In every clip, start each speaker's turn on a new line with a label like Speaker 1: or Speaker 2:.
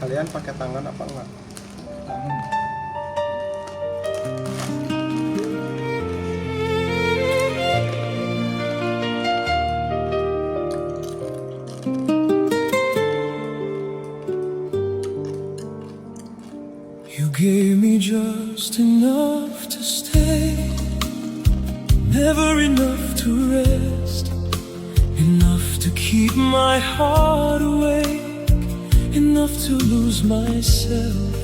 Speaker 1: Kalian pakai tangan apa enggak?
Speaker 2: Tangan.
Speaker 3: You gave me just enough to stay, never enough to rest, enough to keep my heart awake, enough to lose myself.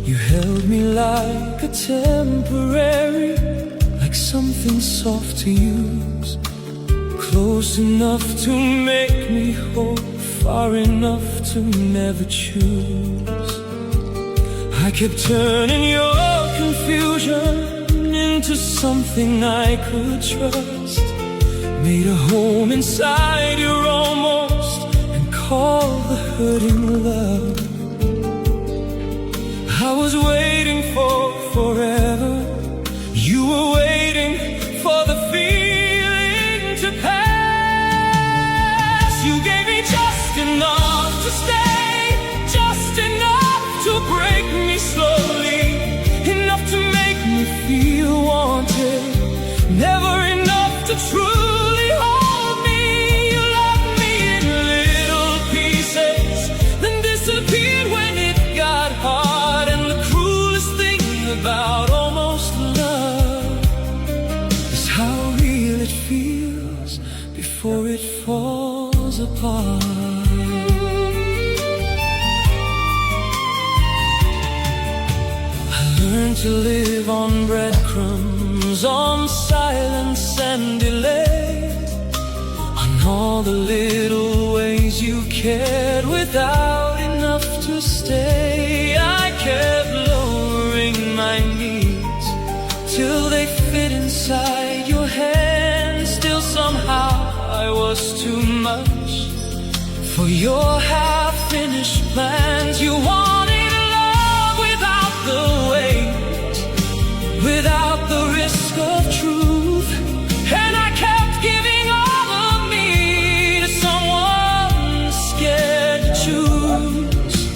Speaker 3: You held me like a temporary, like something soft to use, close enough to make me whole, far enough to never choose. I kept turning your confusion into something I could trust, made a home inside your almost, and called the hurting love. I was waiting for forever, you were waiting for the feeling to pass. You gave me just enough to stay, just enough to break me slowly, enough to make me feel wanted, never enough to truly hold me. You loved me in little pieces, then disappeared when it got hard. And the cruelest thing about almost love is how real it feels before it falls apart. Learn to live on breadcrumbs, on silence and delay, on all the little ways you cared without enough to stay. I kept lowering my needs till they fit inside your hands. Still somehow I was too much for your half-finished plans. You wanted love without the weight, without the risk of truth, and I kept giving all of me to someone scared to choose.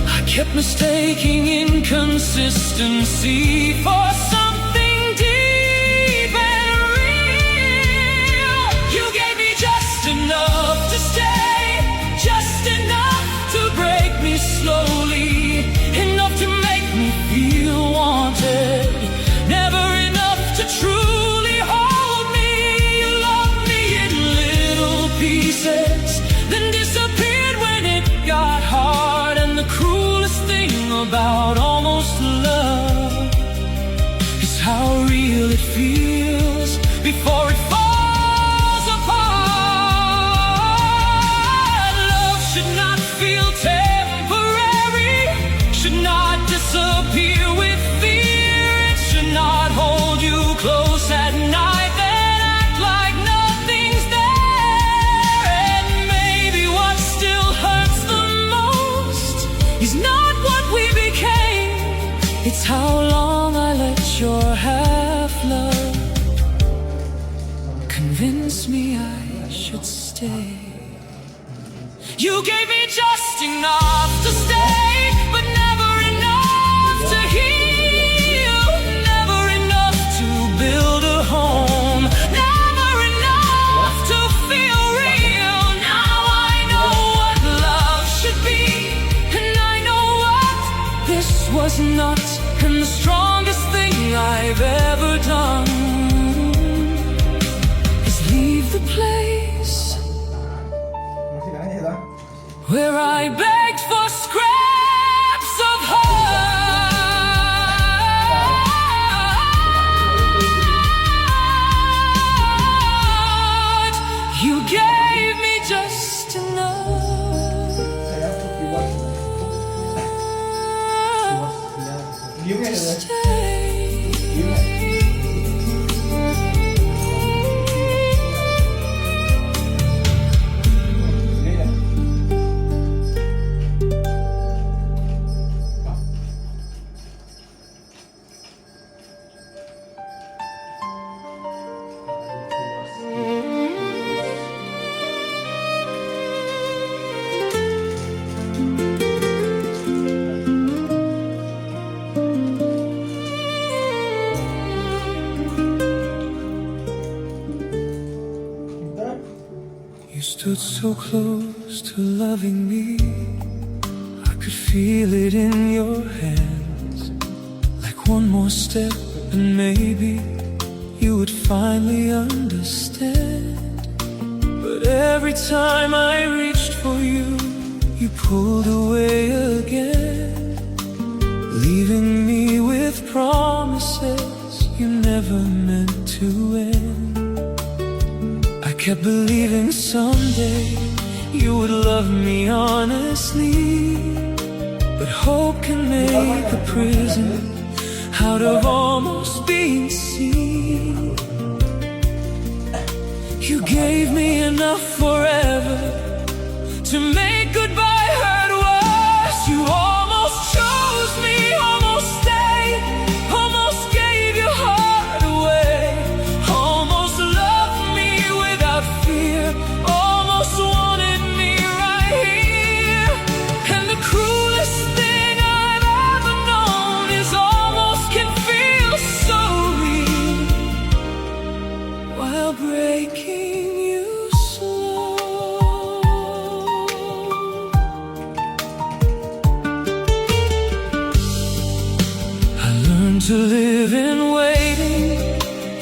Speaker 3: I kept mistaking inconsistency for something deep and real. You gave me just enough to stay, just enough to break me slowly, enough to make me feel wanted, never enough to truly hold me. You loved me in little pieces, then disappeared when it got hard. And the cruelest thing about almost love is how real it feels before it falls apart. Love should not feel temporary, should not disappear with fear. It should not hold you close at night, then act like nothing's there. And maybe what still hurts the most is not what we became, it's how long I let your half-love convince me I should stay. You gave me just enough to stay, but never enough to heal, never enough to build a home, never enough to feel real. Now I know what love should be, and I know what this was not. And the strongest thing I've ever done is leave the place where I begged for scraps of heart. You gave me just enough to stay. stood so close to loving me. I could feel it in your hands. Like one more step and maybe you would finally understand. But every time I reached for you, you pulled away again, leaving me with promises you never meant to end. I kept believing someday you would love me honestly, but hope can make a prison out of almost being seen. You gave me enough forever to make goodbye hurt worse. You almost chose me, almost stayed, almost gave your heart away, almost loved me without fear, almost wanted me right here. And the cruelest thing I've ever known is almost can feel so real while breaking you slow. I learned to live in waiting,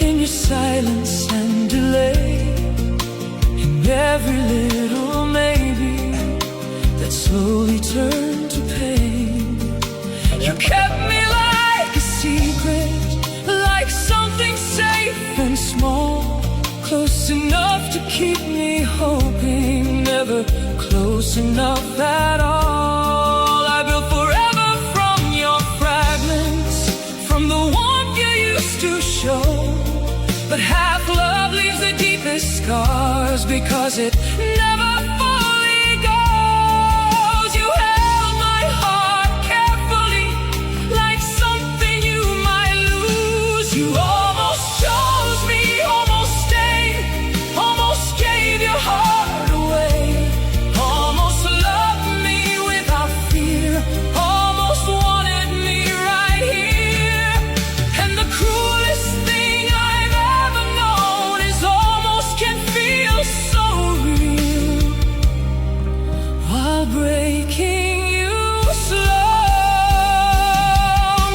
Speaker 3: in your silence and delay, in every little maybe that slowly turned to pain. You kept me like a secret, like something safe and small, close enough to keep me hoping, never close enough at all. I built forever from your fragments, from the warmth you used to show. But half love leaves the deepest scars because it never fully goes. You held my heart carefully, like something you might lose. You almost chose me, almost stayed, almost gave your heart away, almost loved me without fear, almost wanted me right here. And the cruelest thing I've ever known is almost can feel so real while breaking you slow.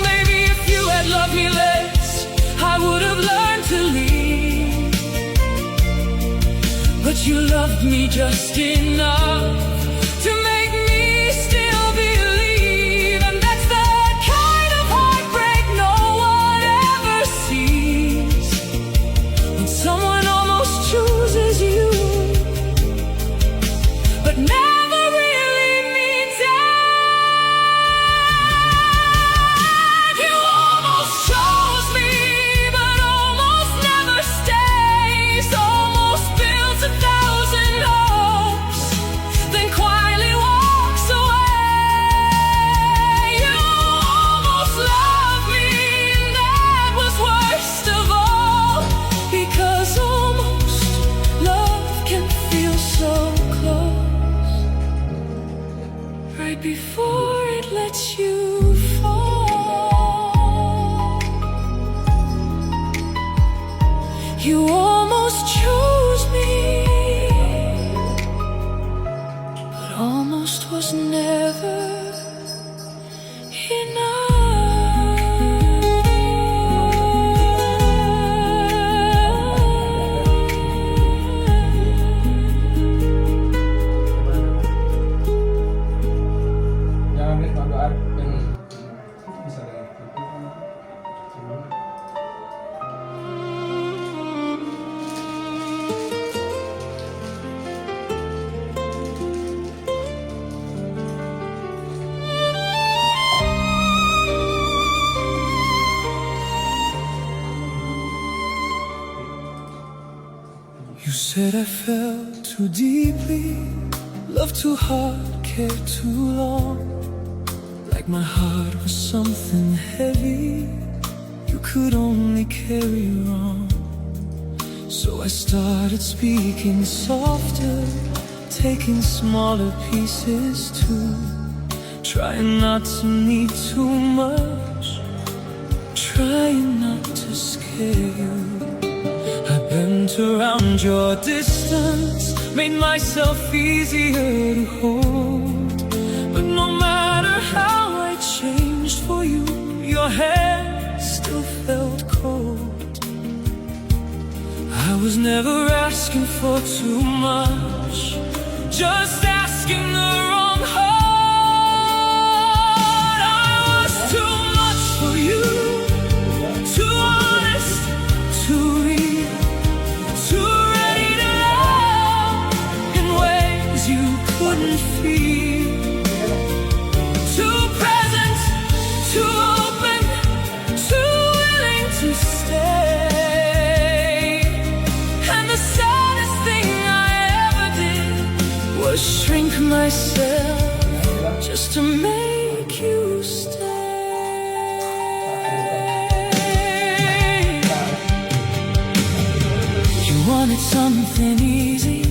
Speaker 3: Maybe if you had loved me less, I would have learned to leave. But you loved me just enough to make me still believe. And that's the kind of heartbreak no one ever sees, when someone almost chooses you but never really means it. You almost chose me but almost never stays, almost builds 1,000 hopes, then quietly walks away. You almost loved me, and that was worst of all, because almost love can feel so close, right before it lets you fall. You almost chose me, but almost was never
Speaker 1: Jangan miss doa yang bisa dengan
Speaker 3: You said I fell too deeply, loved too hard, cared too long, like my heart was something heavy you could only carry wrong. So I started speaking softer, taking smaller pieces too, trying not to need too much, trying not to scare you. I bent around your distance, made myself easier to hold. But no matter how I changed for you, your hand still felt cold. I was never asking for too much, just asking the wrong heart. I was too much for you, too honest, too real, too ready to love in ways you couldn't feel, too present, too open, too willing to stay. And the saddest thing I ever did was shrink myself just to make you stay. You wanted something easy,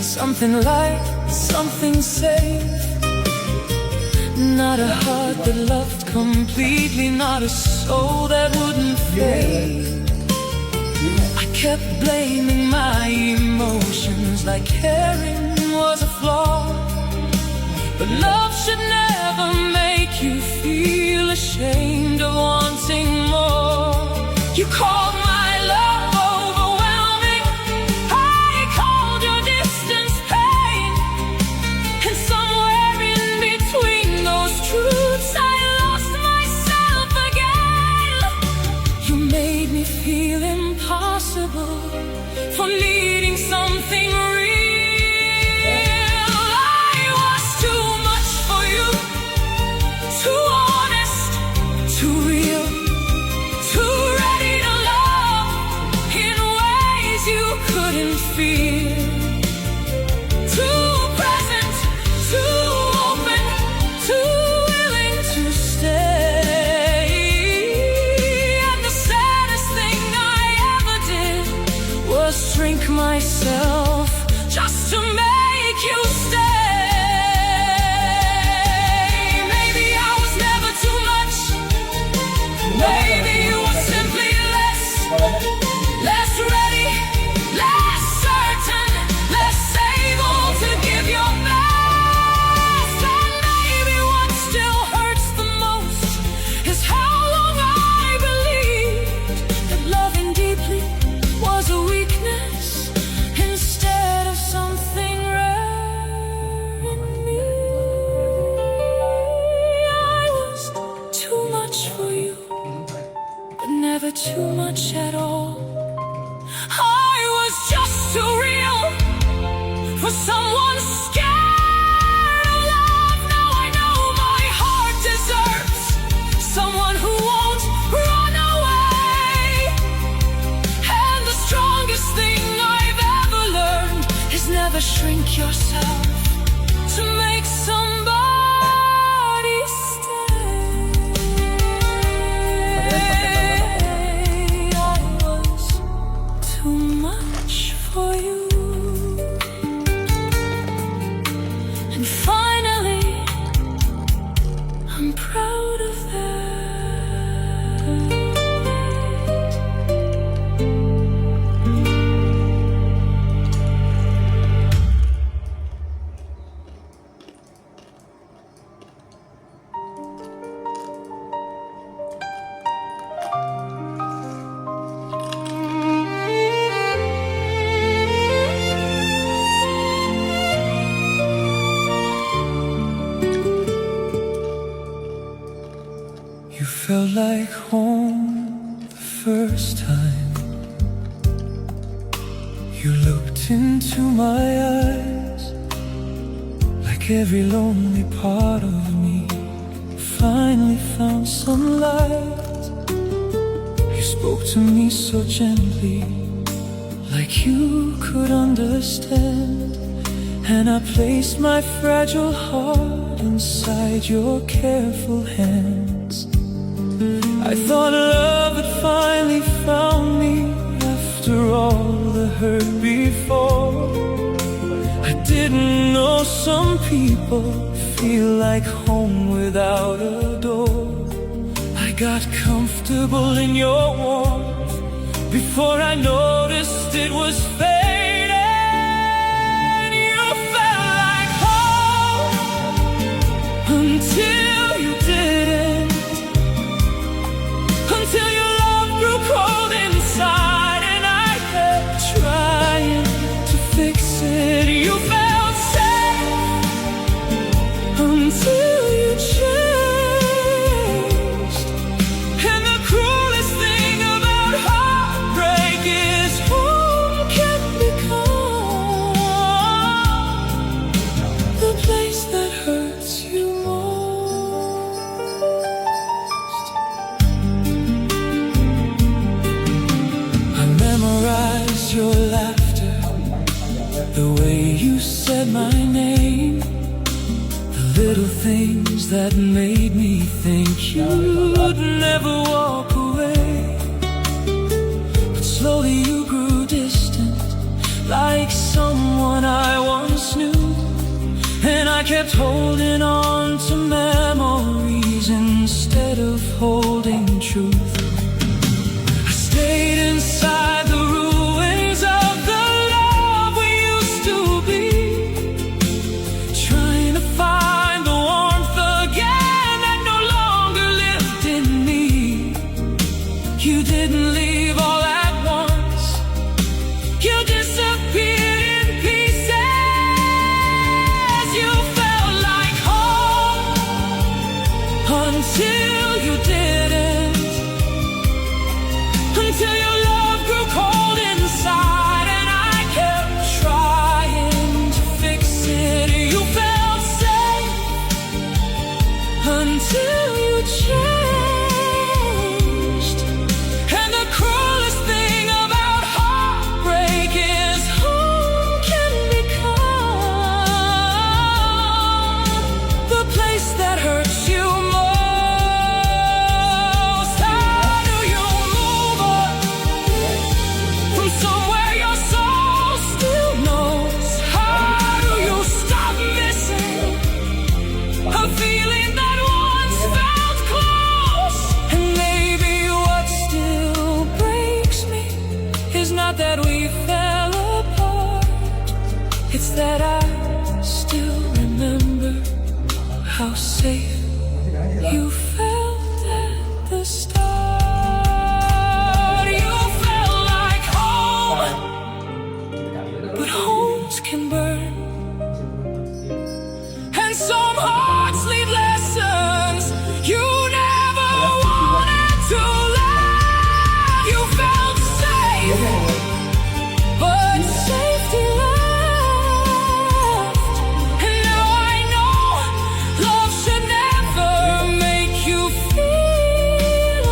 Speaker 3: something light, something safe. Not a heart that loved completely, not a soul that wouldn't fade. I kept blaming my emotions like caring was a flaw. But love should never make you feel ashamed of wanting more. You called my love overwhelming, I called your distance pain. And somewhere in between those truths I lost myself again. You made me feel impossible for needing something real. I was too much for you, too honest, too real, too ready to love in ways you couldn't feel, too present, too open, too willing to stay. And the saddest thing I ever did was shrink myself just to make you stay. Maybe I was never too much, maybe you were simply less ready, less certain, less able to give your best. And maybe what still hurts the most is how long I believed that loving deeply was a weakness instead of something rare in me. I was too much for you, but never too much at all. I was just too real for someone scared of love. Now I know my heart deserves someone who won't run away. And the strongest thing I've ever learned is never shrink yourself to make somebody stay. I was too much for you. And finally, I'm proud of that. You felt like home the first time you looked into my eyes, like every lonely part of me finally found some light. You spoke to me so gently, like you could understand, and I placed my fragile heart inside your careful hands. I thought love had finally found me after all the hurt before. I didn't know some people feel like home without a door. I got comfortable in your warmth before I noticed it was fading. until you didn't, until your love grew cold inside, and I kept trying to fix it. You felt safe until you changed, and the cruelest thing about heartbreak is home can become the place that hurts you most. I memorized your laughter, the way you said my name, the little things that made me think you'd never walk away. But slowly you grew distant, like someone I once knew, and I kept holding on to memories instead of holding truth. I stayed inside the ruins of the love we used to be, trying to find the warmth again that no longer lived in me. You didn't leave all at once, you disappeared in pieces. You felt like home until you didn't, until your love grew cold inside, and I kept trying to fix it. You felt safe until you changed, and the cruelest thing about heartbreak is home can become the place that hurts you most. How do you move on from somewhere your soul still knows? How do you stop missing a feeling that once felt close? And maybe what still breaks me is not that we fell apart, it's that I still remember how safe you felt at the start. You felt like home, but homes can burn, and some hearts leave lessons you never wanted to learn. You felt safe, but safety left, and now I know love should never make you feel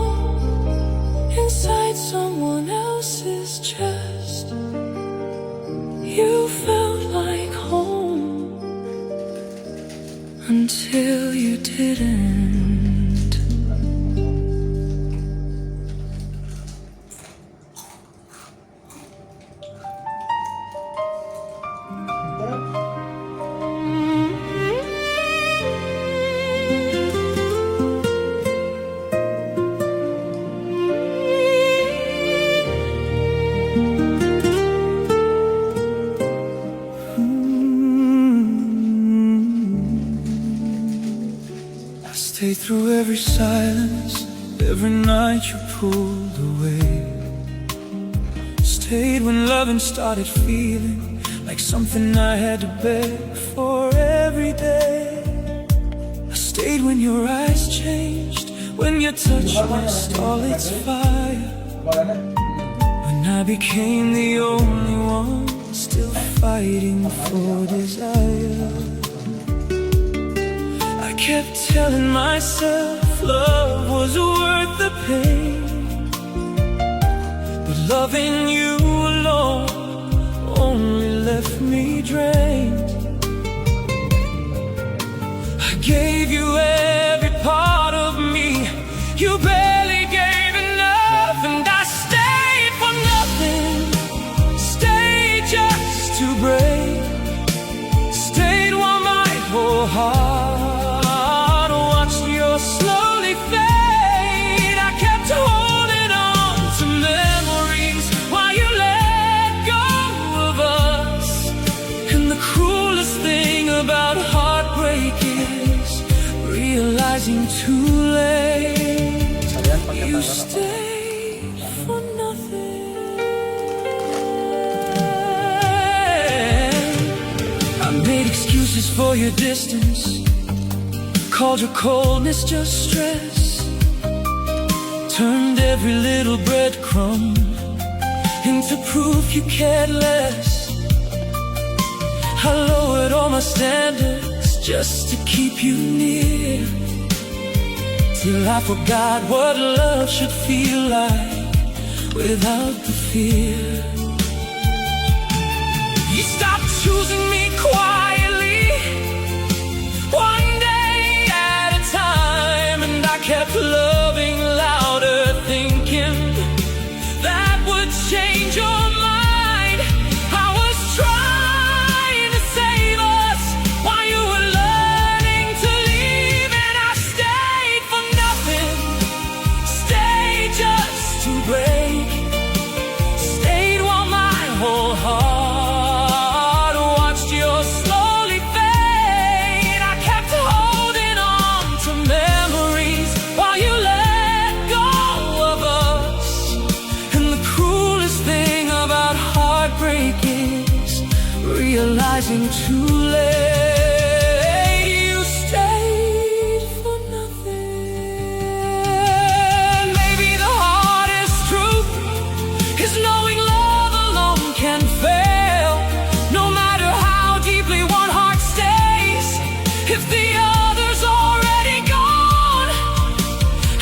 Speaker 3: alone inside someone else's chest. You felt like home until you didn't. I stayed through every silence, every night you pulled away. Stayed when loving started feeling like something I had to beg for every day. I stayed when your eyes changed, when your touch lost all its fire, when I became the only one still fighting for desire. I kept telling myself love was worth the pain, but loving you alone only left me drained. I gave you every part of me, you barely gave enough, and I stayed for nothing, stayed just to break, stayed while my whole heart watched your slowly fade. I kept holding on to memories while you let go of us, and the cruelest thing about about heartbreak is realizing too late you stayed for nothing. I made excuses for your distance, called your coldness just stress, turned every little breadcrumb into proof you cared less. I lowered all my standards just to keep you near, till I forgot what love should feel like without the fear. You stopped choosing me quietly, one day at a time, and I kept loving louder, thinking that would change your mind. I was trying to save us while you were learning to leave, and I stayed for nothing, stayed just to break, stayed while my whole heart watched you slowly fade. I kept holding on to memories while you let go of us, and the cruelest thing about heartbreak is realizing too late you stayed for nothing. Maybe the hardest truth is knowing love alone can fail, no matter how deeply one heart stays, if the other's already gone.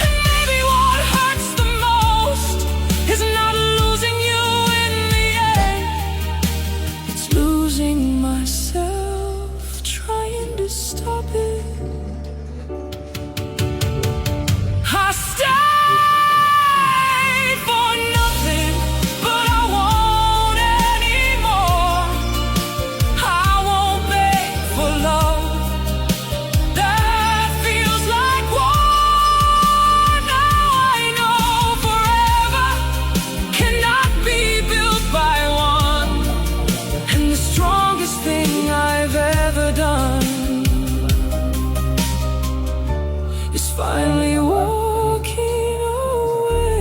Speaker 3: And maybe what hurts the most is not losing you in the end, it's losing myself trying to stop it. I stayed for nothing, but I won't anymore. I won't beg for love that feels like war. Now I know forever cannot be built by one, and the strongest thing I've ever done is finally walking away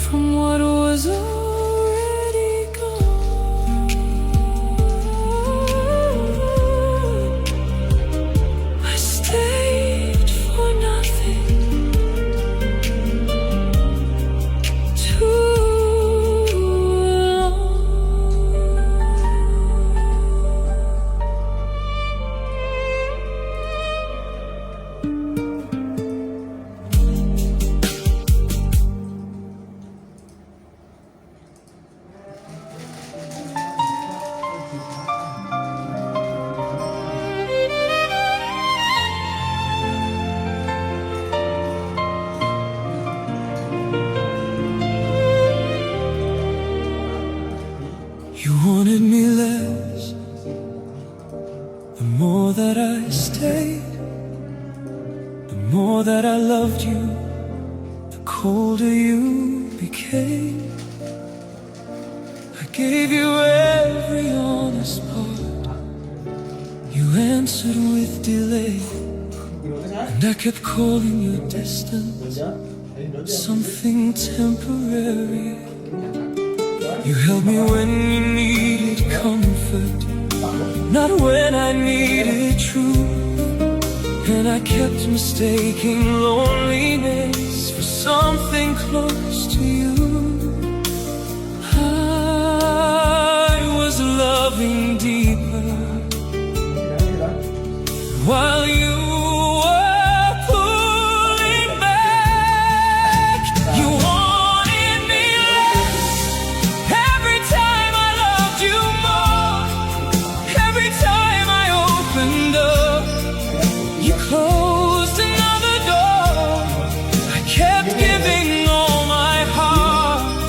Speaker 3: from what was already gone. I stayed for nothing too long. You wanted me less, the more that I stayed, the more that I loved you, the colder you became. I gave you every honest part, you answered with delay, and I kept calling you distant, something temporary. You held me when you needed comfort, not when I needed truth, and I kept mistaking loneliness for something close to you. I was loving deeper while you were pulling back. You wanted me less, every time I loved you more, every time I opened up, you closed another door. I kept giving all my heart,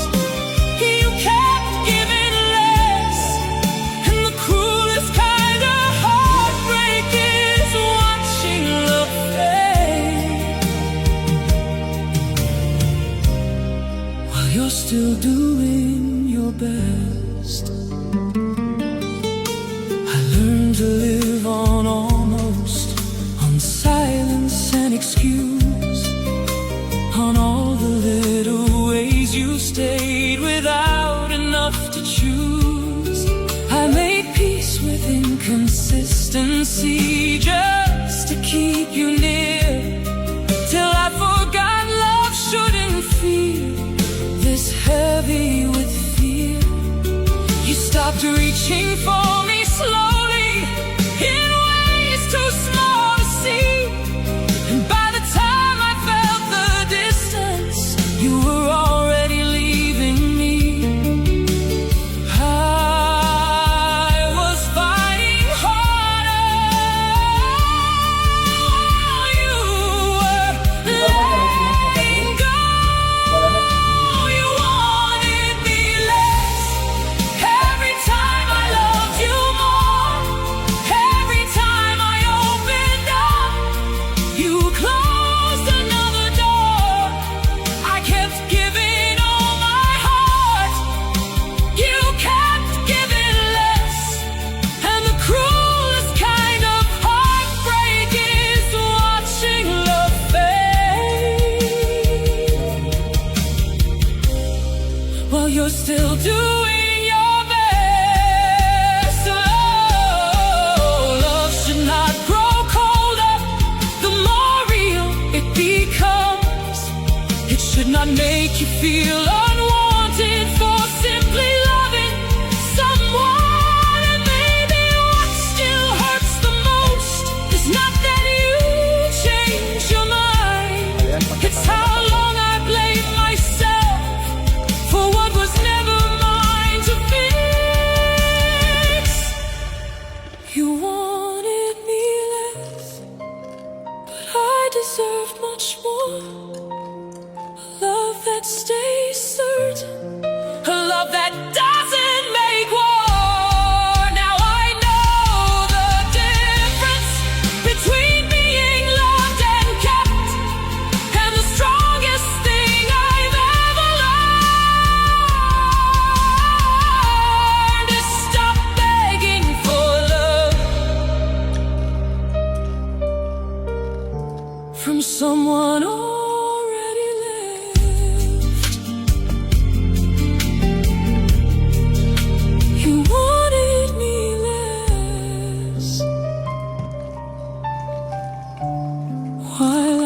Speaker 3: you kept giving less, and the cruelest kind of heartbreak is one to live on almost, on silence and excuse, on all the little ways you stayed without enough to choose. I made peace with inconsistency just to keep you near, till I forgot love shouldn't feel this heavy with fear. You stopped reaching for me slowly, in ways too small to see, and by the time I felt the distance, you were already leaving me. I was fighting harder while you were letting go. You wanted me less. Every time I loved you more, every time I opened up, you closed another door. I kept giving all my heart, you kept giving less. And the cruelest kind of heartbreak is watching love fade while you're still doing your best. Oh, love should not grow colder the more real it becomes. It should not make you feel unwanted for simply loving someone. And maybe what still hurts the most is not that you changed your mind, it's how long I blame myself for what was never mine to fix. You wanted me less, but I deserved much more. A love that stays certain, a love that doesn't make war. Now I know the difference between being loved and kept, and the strongest thing I've ever learned is stop begging for love from someone already left. You wanted me less, while I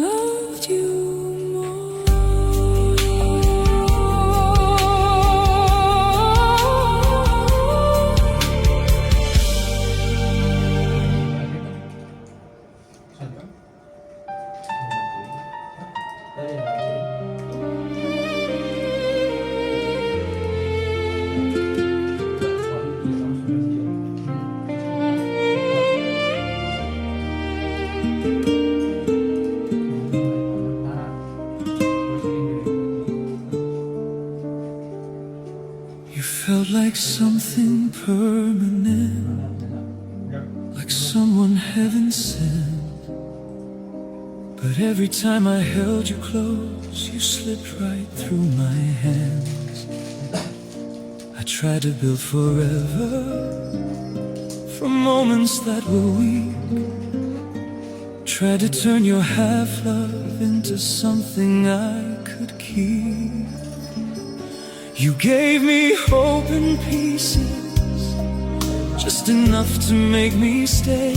Speaker 3: loved you You felt like something permanent, like someone heaven sent. But every time I held you close, you slipped right through my hands. I tried to build forever from moments that were weak, tried to turn your half-love into something I could keep. You gave me hope in pieces, just enough to make me stay,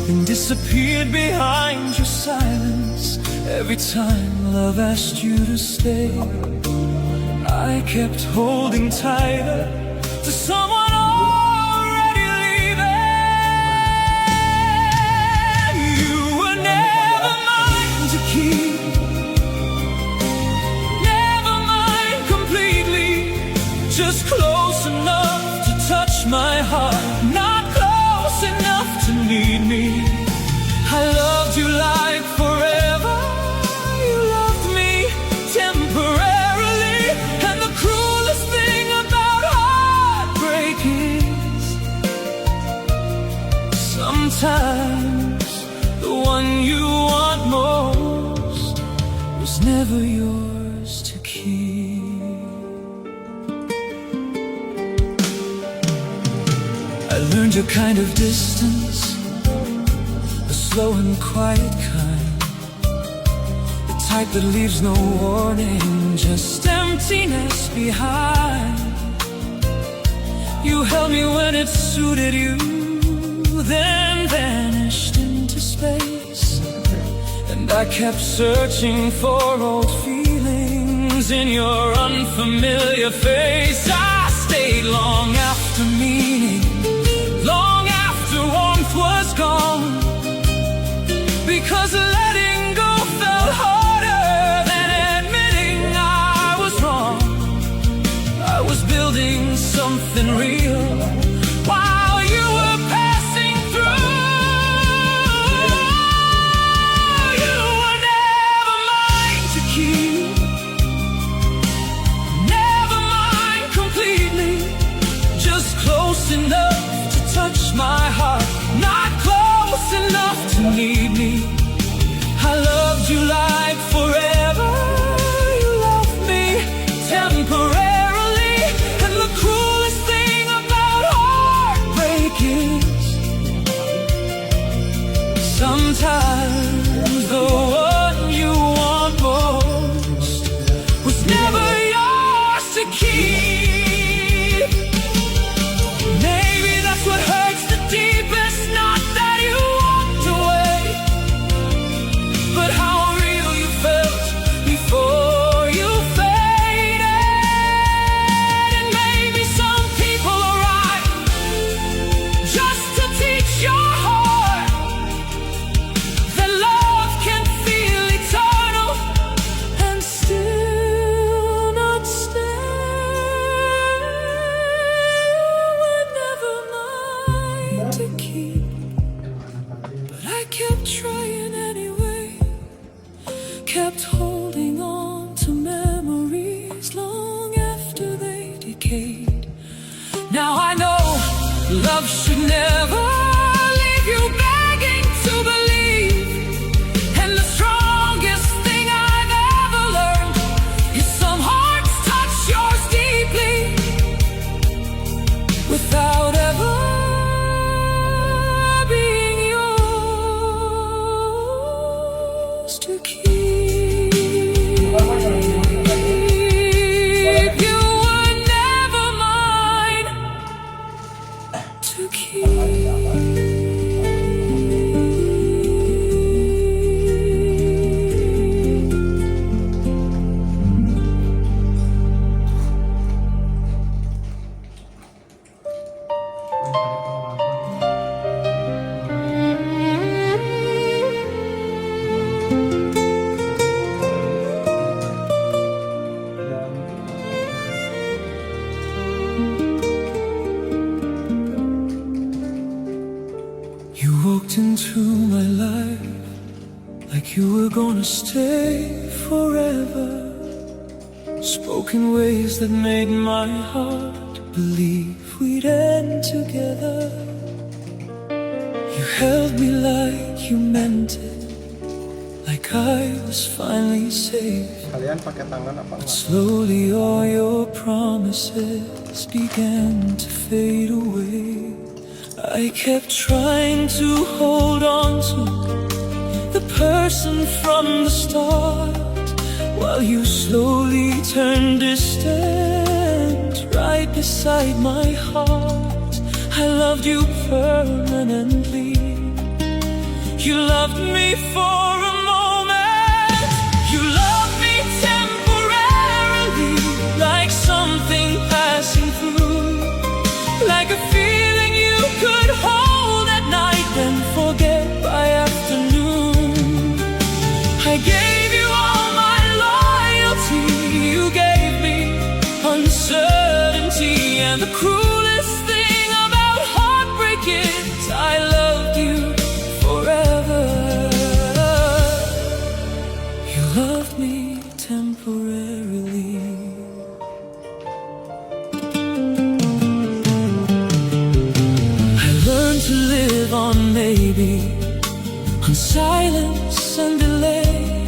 Speaker 3: then disappeared behind your silence every time love asked you to stay. I kept holding tighter to someone already leaving. You were never mine to keep, just close enough to touch my heart, not close enough to need me. I loved you like forever, you loved me temporarily. And the cruelest thing about heartbreak is sometimes the one you want most was never yours to keep. I learned your kind of distance, the slow and quiet kind, the type that leaves no warning, just emptiness behind. You held me when it suited you, then vanished into space. And I kept searching for old feelings in your unfamiliar face. I stayed long after meaning, long after warmth was gone, because letting go felt harder than admitting I was wrong. I was building something real while you were passing through. You were never mine to keep, never mine completely, just close enough to touch my heart, not close enough to need me. I loved you like forever, you loved me temporarily, and the cruelest thing about heartbreak is sometimes the one you want most was never yours to keep. Maybe that's what hurts the deepest, not that you walked away, but how real you felt before you faded. And maybe some people arrive just to teach your heart that love can feel eternal and still not stay. Were never mine to keep, but I kept trying anyway, kept holding on to memories long after they decayed. Now I know love should never leave you begging to believe, and the strongest thing I've ever learned is some hearts touch yours deeply without ever being yours to keep. You were never mine to keep. You walked into my life like you were gonna stay forever, spoke in ways that made my heart believe we'd end together. You held me like you meant it, like I was finally safe.
Speaker 1: Kalian pakai tangan apa enggak?
Speaker 3: Slowly all your promises began to fade away. I kept trying to hold on to the person from the start, while you slowly turned distant right beside my heart. I loved you permanently, you loved me for a moment, you loved me temporarily, like something passing through, like a feeling you could hold at night and forget by afternoon. I gave you all my loyalty, you gave me uncertainty, and the cruelest thing about heartbreak is I loved you forever. You loved me temporarily. To live on maybe, on silence and delay,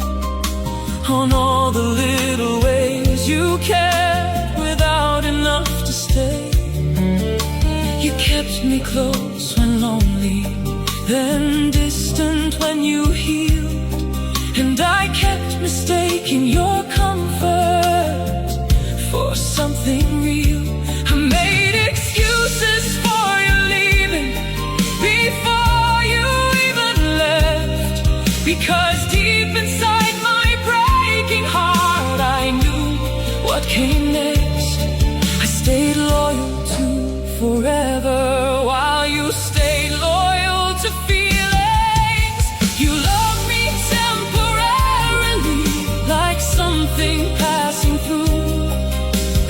Speaker 3: on all the little ways you cared without enough to stay. You kept me close when lonely, then distant when you healed. And I kept mistaking your comfort for something real. I made excuses for you leaving before you even left, because deep inside my breaking heart I knew what came next. I stayed loyal to forever while you stayed loyal to feelings. You loved me temporarily, like something passing through,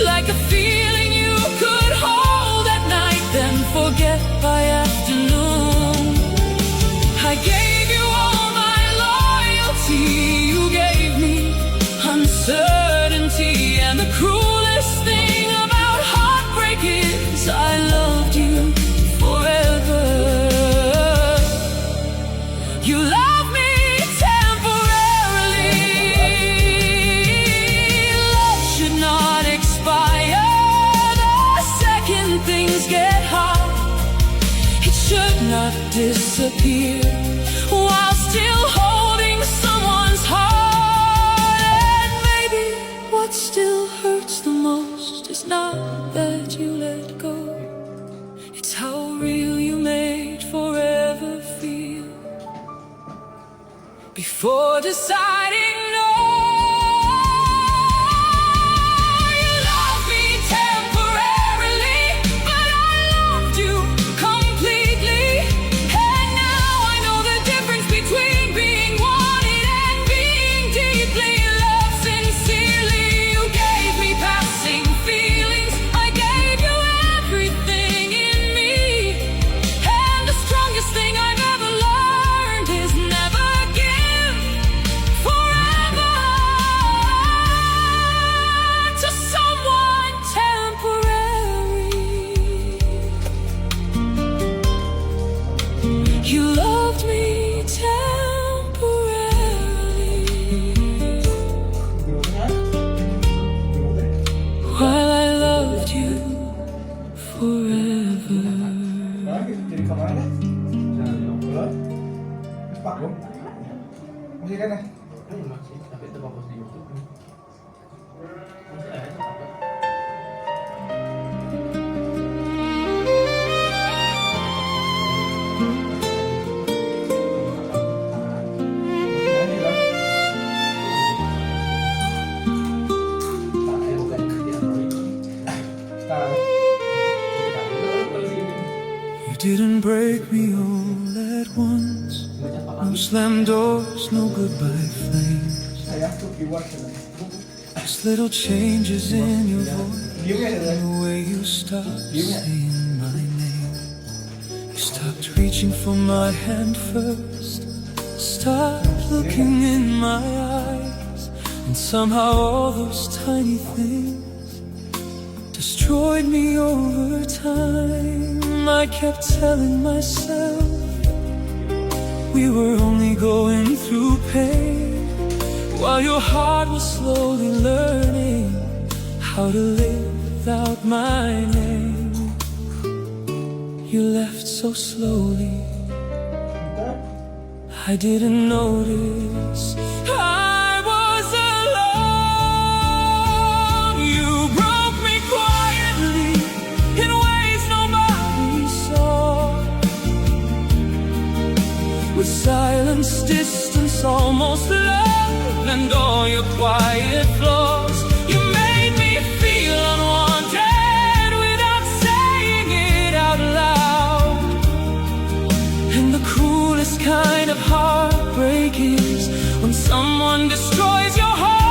Speaker 3: like a feeling you could hold at night, then forget by afternoon. I gave you all my loyalty, you gave me uncertainty, and the cruelest thing about heartbreak is I loved you forever. You love me temporarily. Love should not expire the second things get hard. It should not disappear while still holding someone's heart. And maybe what still hurts the most is not that you let go, it's how real you made forever feel before deciding no. You loved me temporarily, but I loved you completely. And now I know the difference between being wanted and being deeply loved sincerely. You gave me passing feelings, I gave you everything in me. And the strongest thing I've ever learned is never give forever to someone temporary. You loved me temporarily while I loved you forever.
Speaker 1: Jadi kemana? Belum? Pak belum? Masih kan ya?
Speaker 2: Masih, tapi itu fokus di YouTube nih. Masih ada apa?
Speaker 3: You didn't break me all at once. No slam doors, no goodbye flames.
Speaker 1: Saya tuh keyword.
Speaker 3: Just little changes in your voice, and the way you stopped saying my name. You stopped reaching for my hand first, stopped looking in my eyes, and somehow all those tiny things destroyed me over time. I kept telling myself we were only going through pain, while your heart was slowly learning how to live without my name. You left so slowly, I didn't notice I was alone. You broke me quietly in ways nobody saw, with silence, distance, almost love, and all your quiet flaws. You made me feel unwanted without saying it out loud. And the cruelest kind of heartbreak is when someone destroys your heart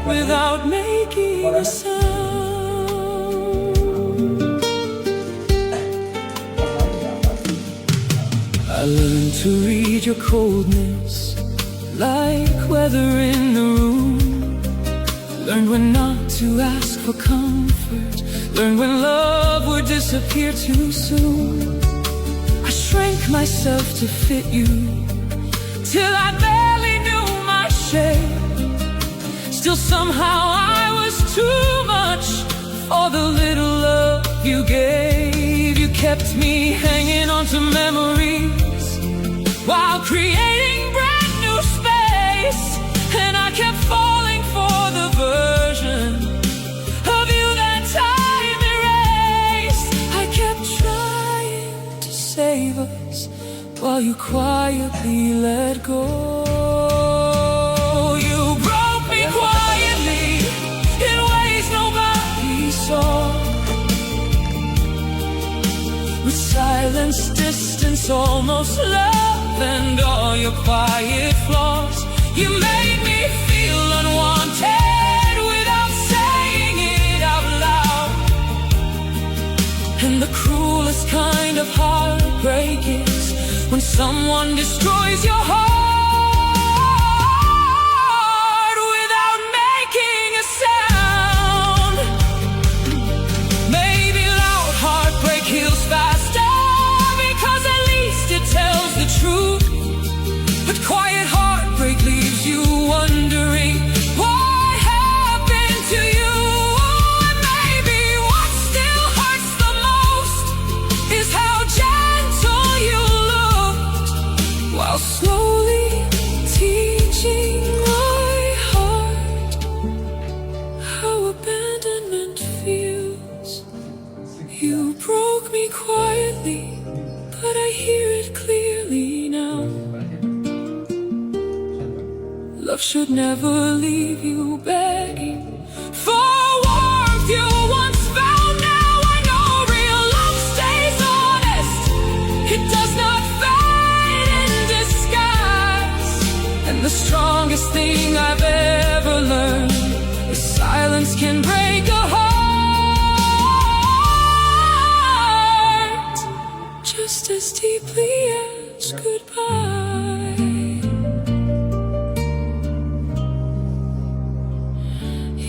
Speaker 3: without making a sound. I learned to read your coldness like weather in the room. Learned when not to ask for comfort. Learned when love would disappear too soon. I shrank myself to fit you till I barely knew my shape. Still somehow I was too much for the little love you gave. You kept me hanging on to memories while creating brand new space. And I kept falling for the version of you that time erased. I kept trying to save us while you quietly let go. You broke me quietly in ways nobody saw. With silence, distance, almost love, and all your quiet flaws. You made me feel unwanted without saying it out loud. And the cruelest kind of heartbreak is when someone destroys your heart without making a sound. Maybe loud heartbreak heals faster because at least it tells the truth. But quiet heartbreak leaves you wondering what happened to you. And maybe what still hurts the most is how gentle you looked while slowly teaching my heart how abandonment feels. You broke me quietly, but I hear it clearly now. Love should never leave you begging for warmth you once found. Now I know real love stays honest. It does not fade in disguise. And the strongest thing I've ever learned is silence can break a heart just as deeply as goodbye.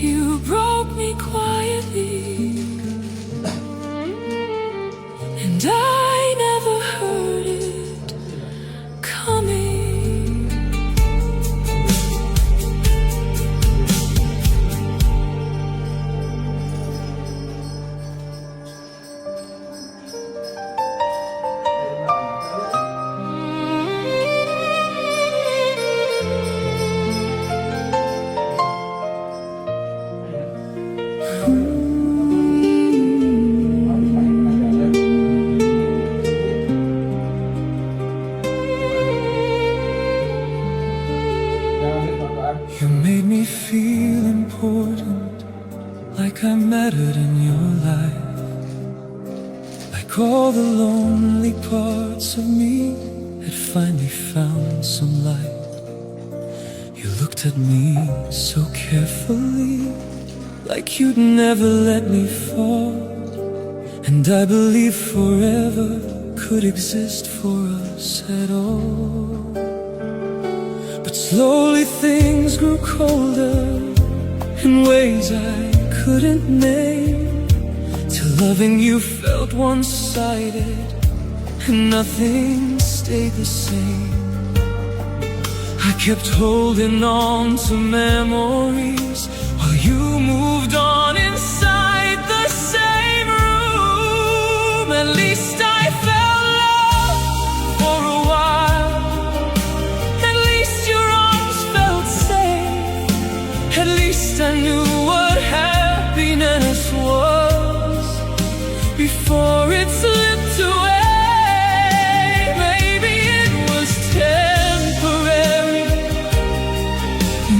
Speaker 3: You broke me quietly, and I never heard it coming. You made me feel important, like I mattered in your life. Like all the lonely parts of me had finally found some light. You looked at me so carefully, like you'd never let me fall. And I believed forever could exist for us at all. But slowly things grew colder in ways I couldn't name, till loving you felt one-sided and nothing stayed the same. I kept holding on to memories while you moved on inside the same room. At least I felt love for a while. At least your arms felt safe. At least I knew what happiness was before it slipped away. Maybe it was temporary.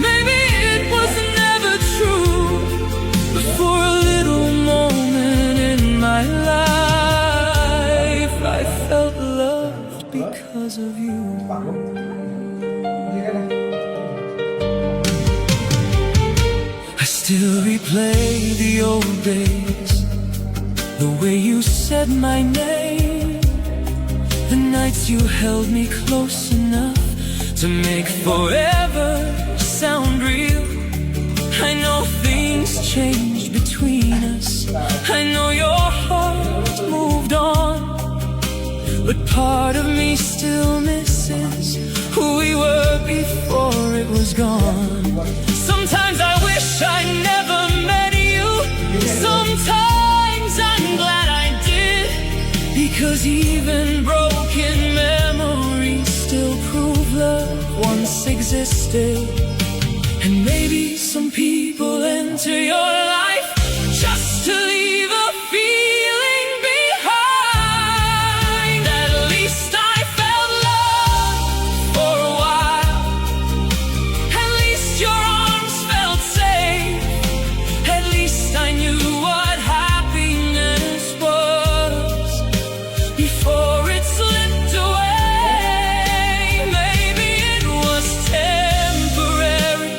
Speaker 3: Maybe it was never true. But for a little moment in my life, I felt loved because of you. I still replay the old days, the way you said my name, the nights you held me close enough to make forever sound real. I know things changed between us, I know your heart moved on, but part of me still misses who we were before it was gone. Sometimes I wish I never met you. Sometimes 'Cause even broken memories still prove love once existed. And maybe some people enter your life just to leave a feeling behind. At least I felt love for a while. At least your arms felt safe. At least I knew what happiness was before it slipped away. Maybe it was temporary.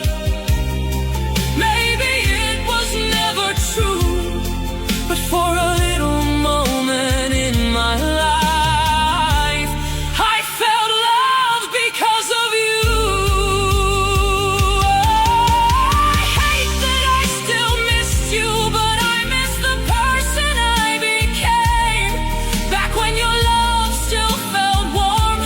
Speaker 3: Maybe it was never true. But for a little moment in my life, I felt love because of you. I hate that I still missed you, but I miss the person I became. Back when your love still felt warm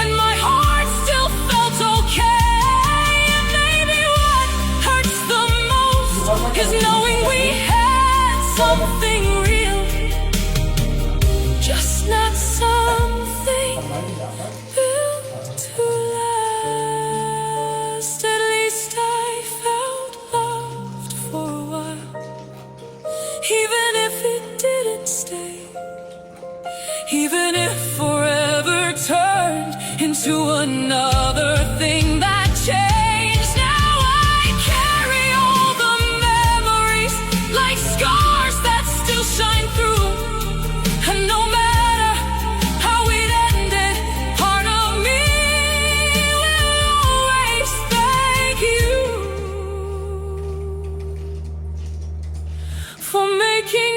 Speaker 3: and my heart still felt okay. And maybe what hurts the most is knowing we had something real, just not something built to last. At least I felt loved for a while, even if it didn't stay. Even if forever turned into another thing that changed. Now I carry all the memories like scars that still shine through. And no matter how it ended, part of me will always thank you for making